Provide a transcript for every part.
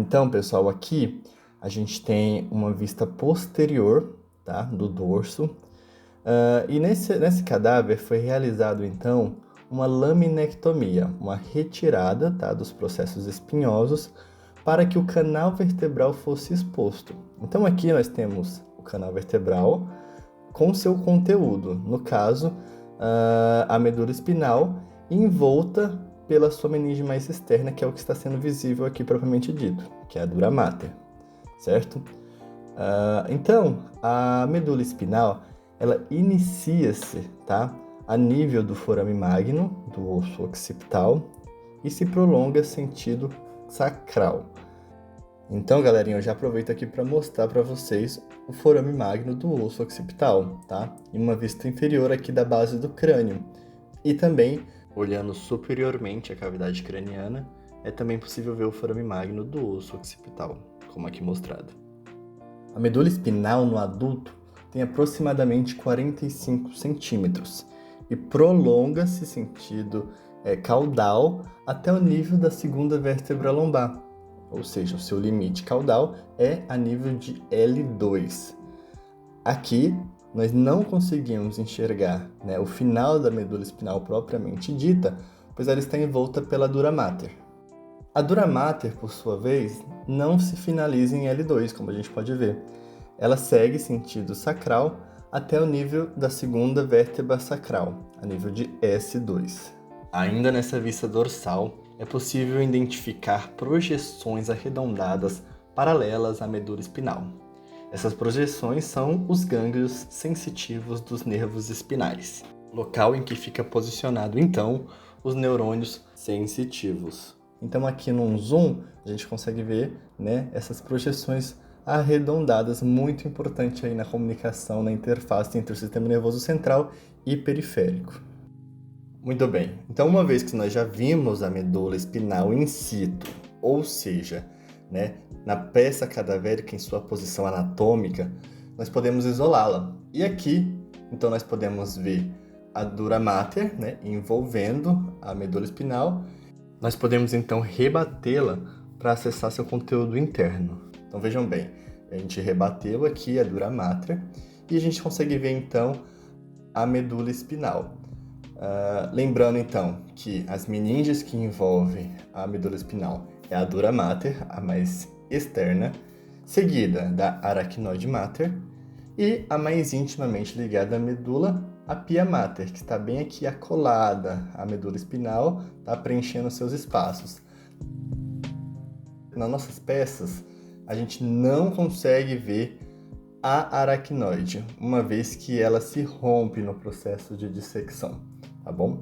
Então, pessoal, aqui a gente tem uma vista posterior, tá, do dorso. E nesse cadáver foi realizado, então, uma laminectomia, uma retirada, tá, dos processos espinhosos para que o canal vertebral fosse exposto. Então, aqui nós temos o canal vertebral com seu conteúdo, no caso, a medula espinal envolta pela sua meninge mais externa, que é o que está sendo visível aqui propriamente dito, que é a dura mater, certo? Então, a medula espinal, ela inicia-se, tá, a nível do forame magno, do osso occipital, e se prolonga sentido sacral. Então, galerinha, eu já aproveito aqui para mostrar para vocês o forame magno do osso occipital, tá? Em uma vista inferior aqui da base do crânio. E também, olhando superiormente a cavidade craniana, é também possível ver o forame magno do osso occipital, como aqui mostrado. A medula espinal no adulto tem aproximadamente 45 centímetros e prolonga-se sentido caudal até o nível da segunda vértebra lombar, ou seja, o seu limite caudal é a nível de L2. Aqui nós não conseguimos enxergar, né, o final da medula espinal propriamente dita, pois ela está envolta pela dura mater. A dura mater, por sua vez, não se finaliza em L2, como a gente pode ver. Ela segue sentido sacral até o nível da segunda vértebra sacral, a nível de S2. Ainda nessa vista dorsal, é possível identificar projeções arredondadas paralelas à medula espinal. Essas projeções são os gânglios sensitivos dos nervos espinais, local em que fica posicionado, então, os neurônios sensitivos. Então, aqui num zoom, a gente consegue ver, né, essas projeções arredondadas, muito importante aí na comunicação, na interface entre o sistema nervoso central e periférico. Muito bem, então uma vez que nós já vimos a medula espinal in situ, ou seja, né, na peça cadavérica em sua posição anatômica, nós podemos isolá-la. E aqui, então nós podemos ver a dura mater, né, envolvendo a medula espinal. Nós podemos então rebatê-la para acessar seu conteúdo interno. Então vejam bem, a gente rebateu aqui a dura mater e a gente consegue ver então a medula espinal. Lembrando então que as meninges que envolvem a medula espinal é a dura mater, a mais externa, seguida da aracnoide mater e a mais intimamente ligada à medula, a pia mater, que está bem aqui acolada à medula espinal, está preenchendo seus espaços. Nas nossas peças, a gente não consegue ver a aracnoide, uma vez que ela se rompe no processo de dissecção. Tá bom?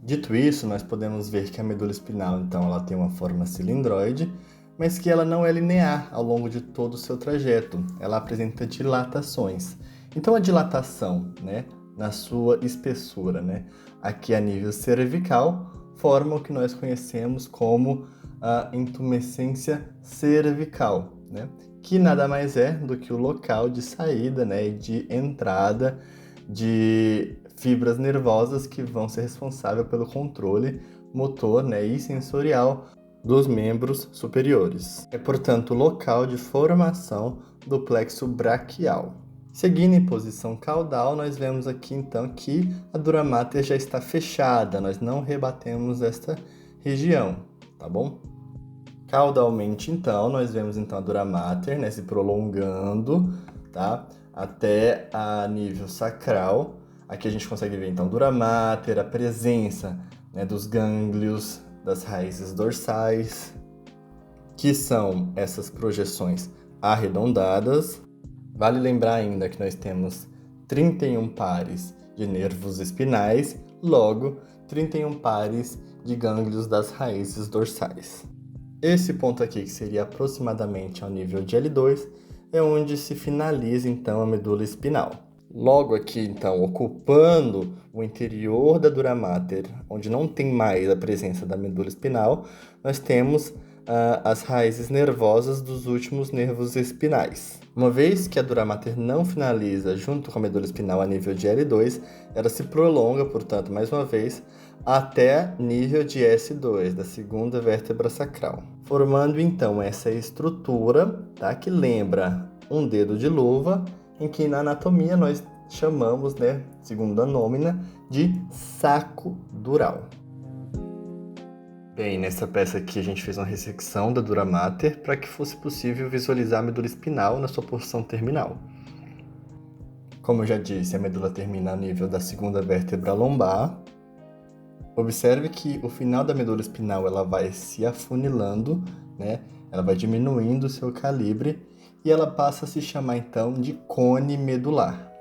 Dito isso, nós podemos ver que a medula espinal, então, ela tem uma forma cilindroide, mas que ela não é linear ao longo de todo o seu trajeto. Ela apresenta dilatações. Então, a dilatação, né, na sua espessura, né, aqui a nível cervical, forma o que nós conhecemos como a intumescência cervical, né, que nada mais é do que o local de saída, né, e de entrada de fibras nervosas que vão ser responsáveis pelo controle motor, né, e sensorial dos membros superiores. É, portanto, o local de formação do plexo braquial. Seguindo em posição caudal, nós vemos aqui então que a dura mater já está fechada, nós não rebatemos esta região, tá bom? Caudalmente, então, nós vemos então a dura mater, né, se prolongando, tá, até a nível sacral. Aqui a gente consegue ver então dura mater, a presença, né, dos gânglios, das raízes dorsais, que são essas projeções arredondadas. Vale lembrar ainda que nós temos 31 pares de nervos espinais, logo 31 pares de gânglios das raízes dorsais. Esse ponto aqui, que seria aproximadamente ao nível de L2, é onde se finaliza então a medula espinal. Logo aqui, então, ocupando o interior da dura mater, onde não tem mais a presença da medula espinal, nós temos as raízes nervosas dos últimos nervos espinais. Uma vez que a dura mater não finaliza junto com a medula espinal a nível de L2, ela se prolonga, portanto, mais uma vez, até nível de S2, da segunda vértebra sacral. formando então essa estrutura, tá? Que lembra um dedo de luva, em que na anatomia nós chamamos, né, segundo a nômina, de saco dural. Bem, nessa peça aqui a gente fez uma ressecção da dura mater para que fosse possível visualizar a medula espinal na sua porção terminal. Como eu já disse, a medula termina ao nível da segunda vértebra lombar. Observe que o final da medula espinal ela vai se afunilando, né? Ela vai diminuindo o seu calibre e ela passa a se chamar então de cone medular.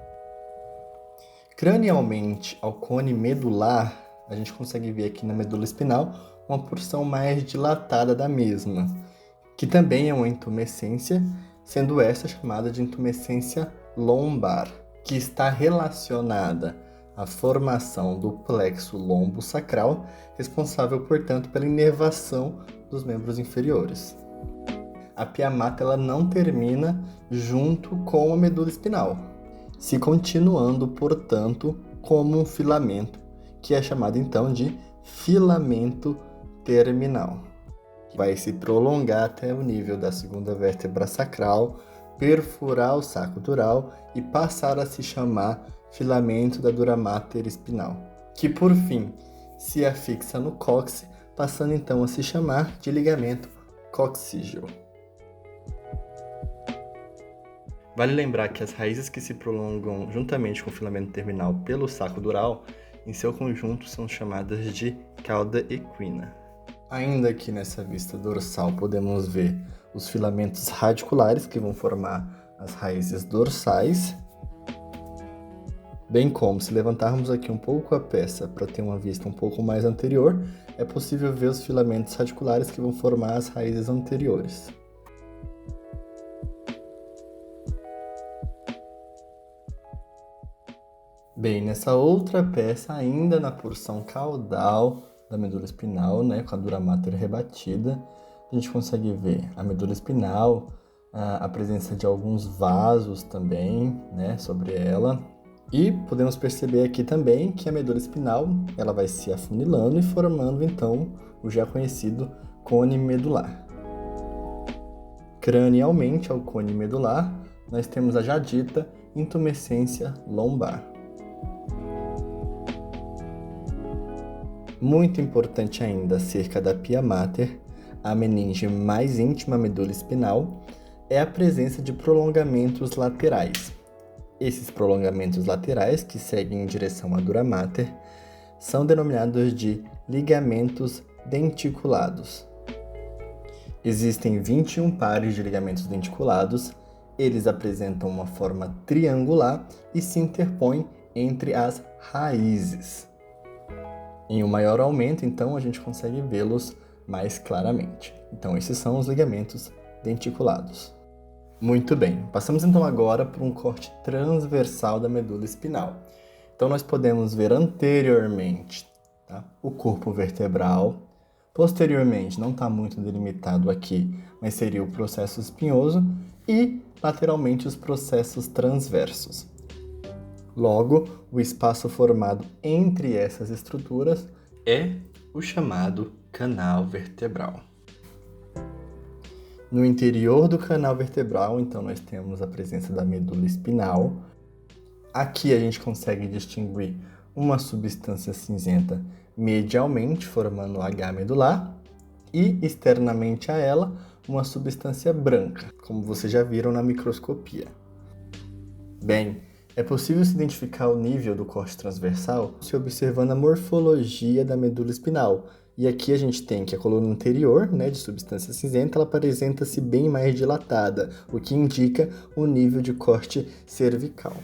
Cranialmente ao cone medular, a gente consegue ver aqui na medula espinal uma porção mais dilatada da mesma, que também é uma intumescência, sendo essa chamada de intumescência lombar, que está relacionada à formação do plexo lombosacral, responsável, portanto, pela inervação dos membros inferiores. A pia mater ela não termina junto com a medula espinal, se continuando, portanto, como um filamento, que é chamado então de filamento terminal. Vai se prolongar até o nível da segunda vértebra sacral, perfurar o saco dural e passar a se chamar filamento da dura mater espinal, que por fim se afixa no cóccix, passando então a se chamar de ligamento coccígeo. Vale lembrar que as raízes que se prolongam juntamente com o filamento terminal pelo saco dural, em seu conjunto são chamadas de cauda equina. Ainda aqui nessa vista dorsal podemos ver os filamentos radiculares que vão formar as raízes dorsais, bem como se levantarmos aqui um pouco a peça para ter uma vista um pouco mais anterior, é possível ver os filamentos radiculares que vão formar as raízes anteriores. Bem, nessa outra peça, ainda na porção caudal da medula espinal, né, com a dura mater rebatida, a gente consegue ver a medula espinal, a presença de alguns vasos também, né, sobre ela. E podemos perceber aqui também que a medula espinal ela vai se afunilando e formando então o já conhecido cone medular. Cranialmente ao cone medular, nós temos a já dita intumescência lombar. Muito importante ainda acerca da pia mater, a meninge mais íntima à medula espinal, é a presença de prolongamentos laterais. Esses prolongamentos laterais, que seguem em direção à dura mater, são denominados de ligamentos denticulados. Existem 21 pares de ligamentos denticulados, eles apresentam uma forma triangular e se interpõem entre as raízes. Em um maior aumento, então, a gente consegue vê-los mais claramente. Então, esses são os ligamentos denticulados. Muito bem, passamos então agora por um corte transversal da medula espinal. Então, nós podemos ver anteriormente, tá, o corpo vertebral. Posteriormente, não está muito delimitado aqui, mas seria o processo espinhoso. E, lateralmente, os processos transversos. Logo, o espaço formado entre essas estruturas é o chamado canal vertebral. No interior do canal vertebral, então, nós temos a presença da medula espinal. Aqui a gente consegue distinguir uma substância cinzenta medialmente, formando o H medular, e externamente a ela, uma substância branca, como vocês já viram na microscopia. Bem, é possível se identificar o nível do corte transversal se observando a morfologia da medula espinal. E aqui a gente tem que a coluna anterior, né, de substância cinzenta, ela apresenta-se bem mais dilatada, o que indica o nível de corte cervical.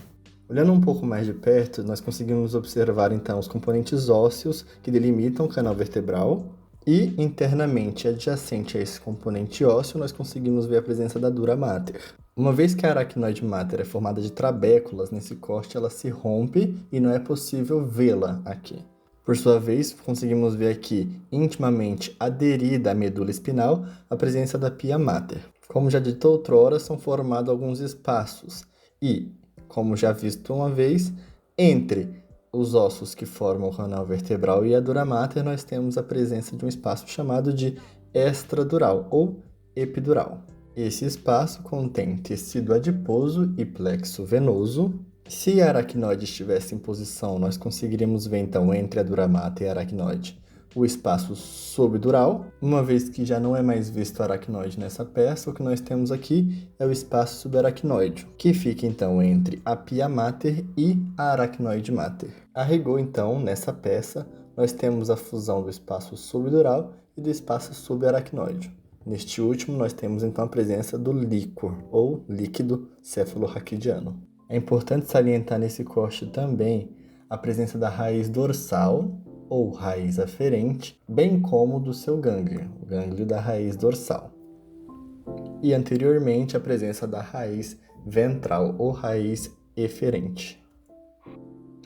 Olhando um pouco mais de perto, nós conseguimos observar então os componentes ósseos que delimitam o canal vertebral e internamente adjacente a esse componente ósseo nós conseguimos ver a presença da dura mater. Uma vez que a aracnoide mater é formada de trabéculas, nesse corte ela se rompe e não é possível vê-la aqui. Por sua vez, conseguimos ver aqui, intimamente aderida à medula espinal, a presença da pia mater. Como já dito outrora, são formados alguns espaços e, como já visto uma vez, entre os ossos que formam o canal vertebral e a dura mater, nós temos a presença de um espaço chamado de extradural ou epidural. Esse espaço contém tecido adiposo e plexo venoso. Se a aracnoide estivesse em posição, nós conseguiríamos ver então entre a dura mater e a aracnoide o espaço subdural. Uma vez que já não é mais visto a aracnoide nessa peça, o que nós temos aqui é o espaço subaracnoide, que fica então entre a pia mater e a aracnoide mater. A rigor, então, nessa peça, nós temos a fusão do espaço subdural e do espaço subaracnoide. Neste último, nós temos então a presença do líquor, ou líquido cefalorraquidiano. É importante salientar nesse corte também a presença da raiz dorsal, ou raiz aferente, bem como do seu gânglio, o gânglio da raiz dorsal. E anteriormente a presença da raiz ventral, ou raiz eferente.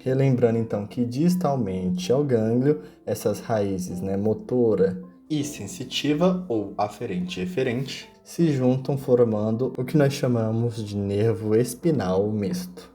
Relembrando então que distalmente ao gânglio, essas raízes, motora e sensitiva, ou aferente e eferente, se juntam formando o que nós chamamos de nervo espinal misto.